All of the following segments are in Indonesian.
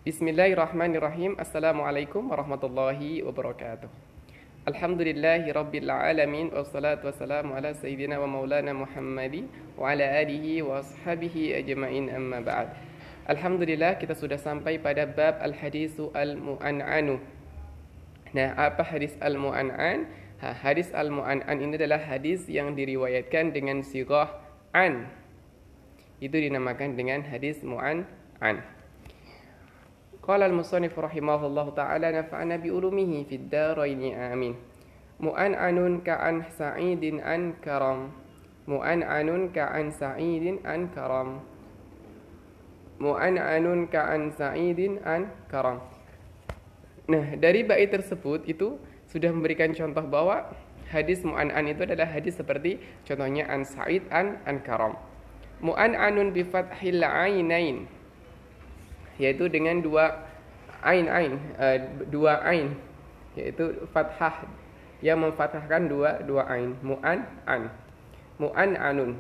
Bismillahirrahmanirrahim. Assalamualaikum warahmatullahi wabarakatuh. Alhamdulillahi rabbil alamin. Wassalatu wassalamu ala sayyidina wa maulana Muhammadi wa ala alihi wa ashabihi ajma'in, amma ba'd. Alhamdulillah, kita sudah sampai pada bab al-hadisu al-mu'an'anu. Nah, apa hadis al-mu'an'an? Hadis al-mu'an'an ini adalah hadis yang diriwayatkan dengan sighah an. Itu dinamakan dengan hadis mu'an'an. Qala al-musannif rahimahullahu ta'ala nafa'ana bi ulumihi fid daraini amin. Mu'an'anun ka'an sa'idin an karam. Mu'an'anun ka'an sa'idin an karam. Mu'an'anun ka'an sa'idin an karam. Nah, dari bait tersebut itu sudah memberikan contoh bahwa hadis mu'an'an itu adalah hadis seperti contohnya an sa'id an karam. Mu'an'anun bi fathil ainain, yaitu dengan dua ain, yaitu fathah yang memfathahkan dua ain. Mu'an'anun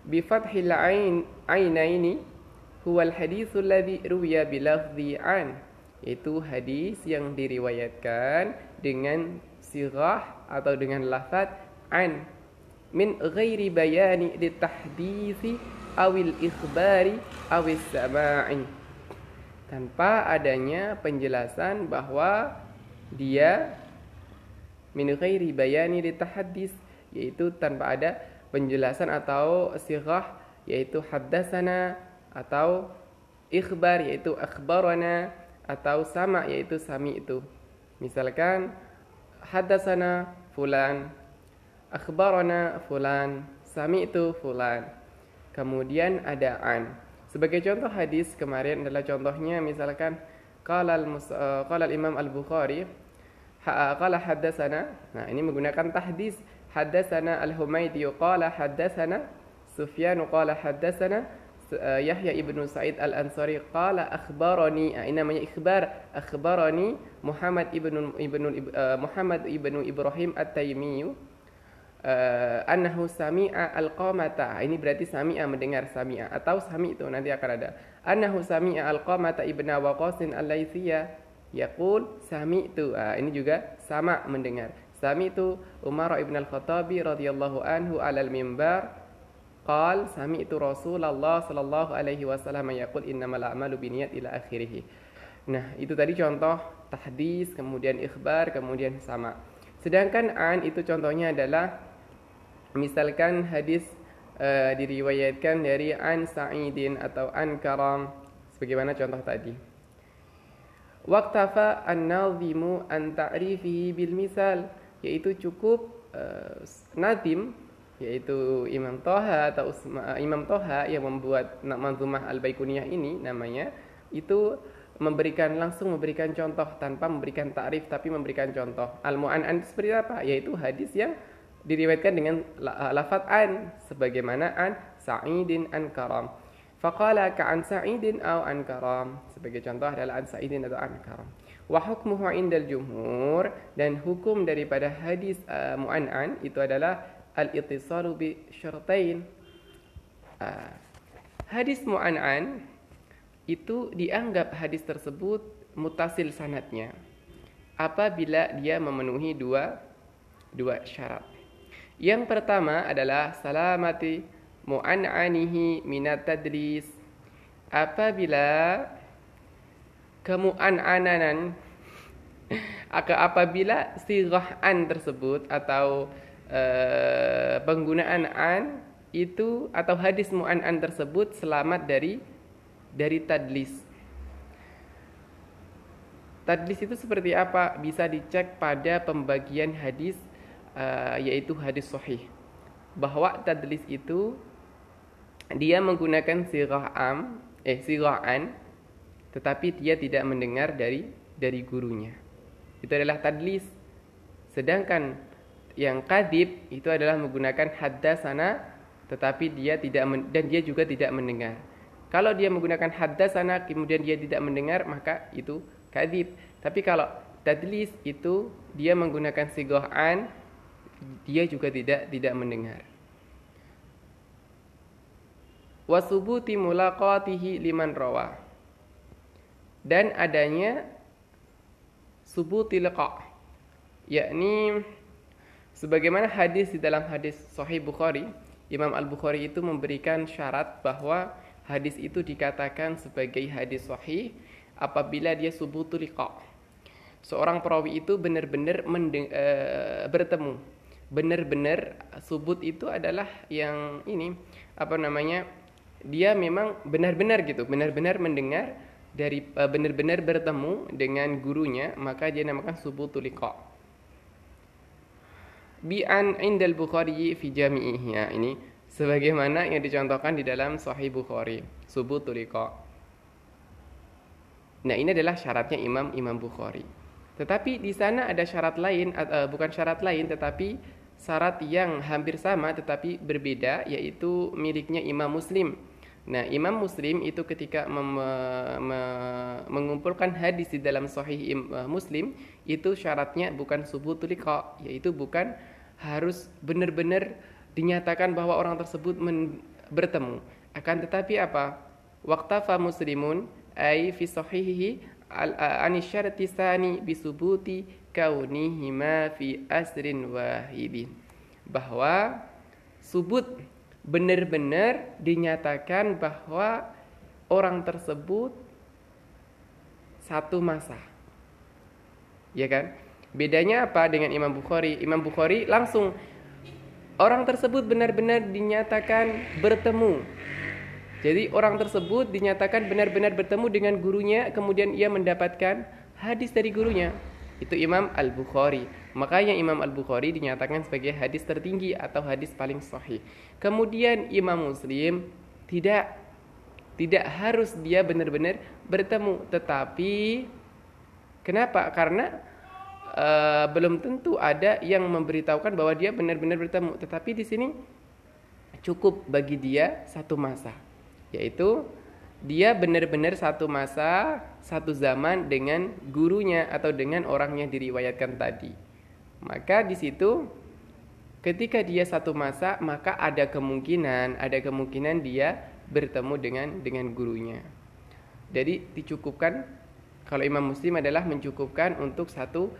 bi fathil ainaini huwal haditsul ladzi ruwiya bi lafzi an, yaitu hadis yang diriwayatkan dengan sighah atau dengan lafaz an min ghairi bayani litahditsi awil ikhbari awis sama'i, tanpa adanya penjelasan bahwa dia min ghairi bayani litahaddits, yaitu tanpa ada penjelasan atau sighah yaitu haddatsana atau ikhbar yaitu akhbarana atau sama yaitu sami'tu. Misalkan haddatsana fulan, akhbarana fulan, sami'tu fulan. Kemudian ada an. Sebagai contoh hadis kemarin adalah contohnya misalkan qala al-Imam Al-Bukhari qala haddatsana. Nah, ini menggunakan tahdits. Haddatsana Al-Humaydi qala haddatsana Sufyan qala haddatsana Yahya ibnu Sa'id Al-Ansari qala akhbarani. Ini namanya ikhbar. Akhbarani Muhammad ibnu Ibrahim At-Taimi annahu sami'a al-qamata. Ini berarti sami'a mendengar, sami'a atau sami itu nanti akan ada. Annahu sami'a al-qamata ibna Waqasin al-Laitsiyya yaqul sami'tu. Ini juga sama mendengar. Sami'tu Umar ibn al-Khattabi radhiyallahu anhu 'alal mimbar qal sami'tu Rasulullah sallallahu alaihi wasallam yaqul innamal a'malu binniyat ila akhirih. Nah, itu tadi contoh tahdits, kemudian ikhbar, kemudian sama. Sedangkan an itu contohnya adalah misalkan hadis diriwayatkan dari an sa'idin atau an karam, sebagaimana contoh tadi. Waqtafa an-nadhimu an ta'rifihi bil misal, yaitu cukup nazim yaitu Imam Toha atau Imam Toha yang membuat manzumah Al-Baiquniyah ini namanya, itu langsung memberikan contoh tanpa memberikan ta'rif tapi memberikan contoh. Al-mu'an'an seperti apa? Yaitu hadis yang diriwayatkan dengan lafaz an, sebagaimana an sa'idin an karam. Faqala ka'an sa'idin aw an karam, sebagai contoh adalah an sa'idin atau an karam. Wa hukmuhu indal jumhur, dan hukum daripada hadis mu'an'an itu adalah al-ittisalu bi syartain. Hadis mu'an'an itu dianggap hadis tersebut mutasil sanadnya apabila dia memenuhi dua syarat. Yang pertama adalah salamati mu'an'anihi minat tadlis. Apabila kemu'an'ananan apabila sighah an tersebut atau penggunaan an itu atau hadis mu'an'an tersebut selamat dari tadlis. Tadlis itu seperti apa? Bisa dicek pada pembagian hadis, yaitu hadis sahih, bahwa tadlis itu dia menggunakan sighah an, tetapi dia tidak mendengar dari gurunya. Itu adalah tadlis. Sedangkan yang kadzib itu adalah menggunakan haddatsana, tetapi dia dan dia juga tidak mendengar. Kalau dia menggunakan haddatsana kemudian dia tidak mendengar, maka itu kadzib. Tapi kalau tadlis itu dia menggunakan sighah an, dia juga tidak mendengar. Wasubuti mulaqatihi liman rawa. dan adanya subutil liqa, yakni sebagaimana hadis di dalam hadis Sahih Bukhari, Imam Al-Bukhari itu memberikan syarat bahwa hadis itu dikatakan sebagai hadis sahih apabila dia subutul liqa. Seorang perawi itu benar-benar bertemu. Benar-benar subut itu adalah yang ini dia memang benar-benar gitu, benar-benar mendengar dari benar-benar bertemu dengan gurunya, maka dia namakan subutul liqa. Bi'an indal Bukhari fi jami'ih, ya, ini sebagaimana yang dicontohkan di dalam Sahih Bukhari, subutul liqa. Nah, ini adalah syaratnya Imam Bukhari. Tetapi di sana ada syarat lain, bukan syarat lain, tetapi syarat yang hampir sama tetapi berbeda, yaitu miliknya Imam Muslim. Nah, Imam Muslim itu ketika mengumpulkan hadis di dalam Sahih Muslim, itu syaratnya bukan subutul liqa, yaitu bukan harus benar-benar dinyatakan bahwa orang tersebut bertemu. Akan tetapi apa? Waqtafa Muslimun ay fi sahihihi an-syarti tsani bi subuti kaunihima fi asrin wahidin. Bahwa subut benar-benar dinyatakan bahwa orang tersebut satu masa. Ya kan? Bedanya apa dengan Imam Bukhari? Imam Bukhari langsung orang tersebut benar-benar dinyatakan bertemu. Jadi orang tersebut dinyatakan benar-benar bertemu dengan gurunya, kemudian ia mendapatkan hadis dari gurunya. Itu Imam Al-Bukhari. Makanya Imam Al-Bukhari dinyatakan sebagai hadis tertinggi atau hadis paling sahih. Kemudian Imam Muslim tidak harus dia benar-benar bertemu, tetapi kenapa? Karena belum tentu ada yang memberitahukan bahwa dia benar-benar bertemu, tetapi di sini cukup bagi dia satu masa, yaitu dia benar-benar satu masa, satu zaman dengan gurunya atau dengan orang yang diriwayatkan tadi. Maka di situ ketika dia satu masa, maka ada kemungkinan dia bertemu dengan gurunya. Jadi dicukupkan, kalau Imam Muslim adalah mencukupkan untuk satu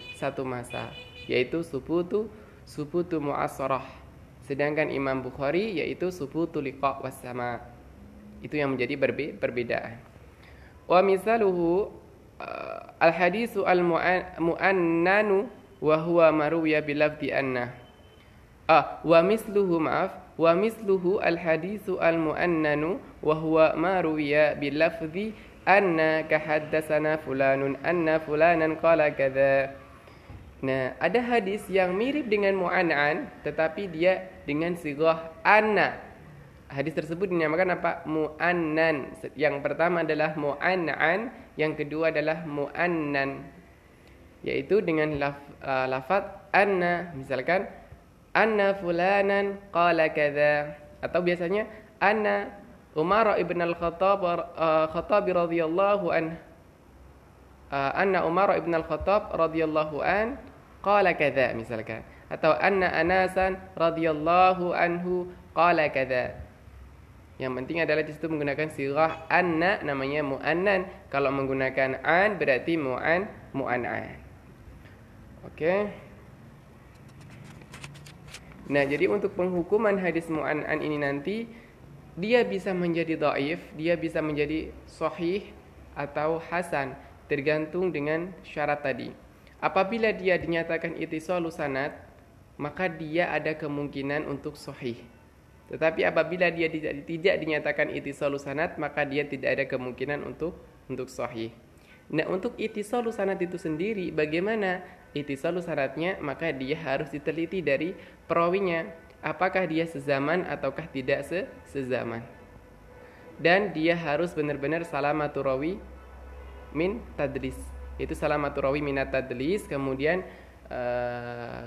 masa, yaitu subutu mu'asarah. Sedangkan Imam Bukhari yaitu subutu liqa wassama. Itu yang menjadi perbedaan. Wa misaluhu al-hadisu al-mu'annanu wa huwa maruya bilafdi anna. Wa misluhu al-hadisu al-mu'annanu wa huwa maruya bilafdi anna kahaddatsana fulanun anna fulanan qala kadza. Nah, ada hadis yang mirip dengan mu'annan tetapi dia dengan sighah anna. Hadis tersebut dinamakan apa? Mu'annan. Yang pertama adalah mu'annan, yang kedua adalah mu'annan, yaitu dengan lafaz anna. Misalkan anna fulanan qala kadza, atau biasanya anna Umar ibn al-Khattab radhiyallahu an anna Umar ibn al-Khattab radhiyallahu an qala kadza, misalkan, atau anna Anasan radhiyallahu anhu qala kadza. Yang penting adalah di situ menggunakan sirah anna, namanya mu'annan. Kalau menggunakan an berarti mu'annan. Oke. Nah, jadi untuk penghukuman hadis mu'annan ini nanti dia bisa menjadi dhaif, dia bisa menjadi sahih atau hasan, tergantung dengan syarat tadi. Apabila dia dinyatakan ittisalus sanad, maka dia ada kemungkinan untuk sahih. Tetapi apabila dia tidak dinyatakan ittisalus sanad, maka dia tidak ada kemungkinan untuk sahih. Nah, untuk ittisalus sanad itu sendiri, bagaimana ittisalus sanadnya? Maka dia harus diteliti dari perawinya, apakah dia sezaman ataukah tidak sezaman. Dan dia harus benar-benar salamatu rawi min tadlis. Itu salamatu rawi min tadlis, kemudian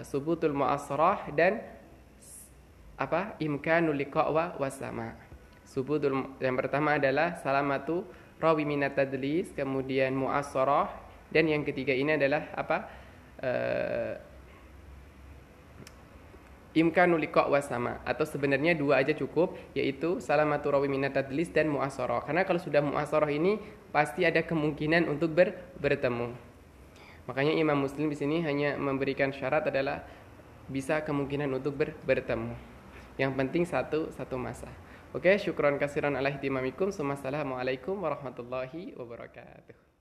subutul mu'asrah dan imkanul liqa wa wasama. Subutul yang pertama adalah salamatu rawi min tadlis, kemudian mu'asrah, dan yang ketiga ini adalah imkanu liqa' wa sama, atau sebenarnya dua aja cukup, yaitu salamatu rawi minat tadlis dan mu'asarah. Karena kalau sudah mu'asarah ini pasti ada kemungkinan untuk bertemu. Makanya Imam Muslim di sini hanya memberikan syarat adalah bisa kemungkinan untuk bertemu. Yang penting satu masa. Oke, syukron kasiran ala ihtimamikum. Assalamualaikum warahmatullahi wabarakatuh.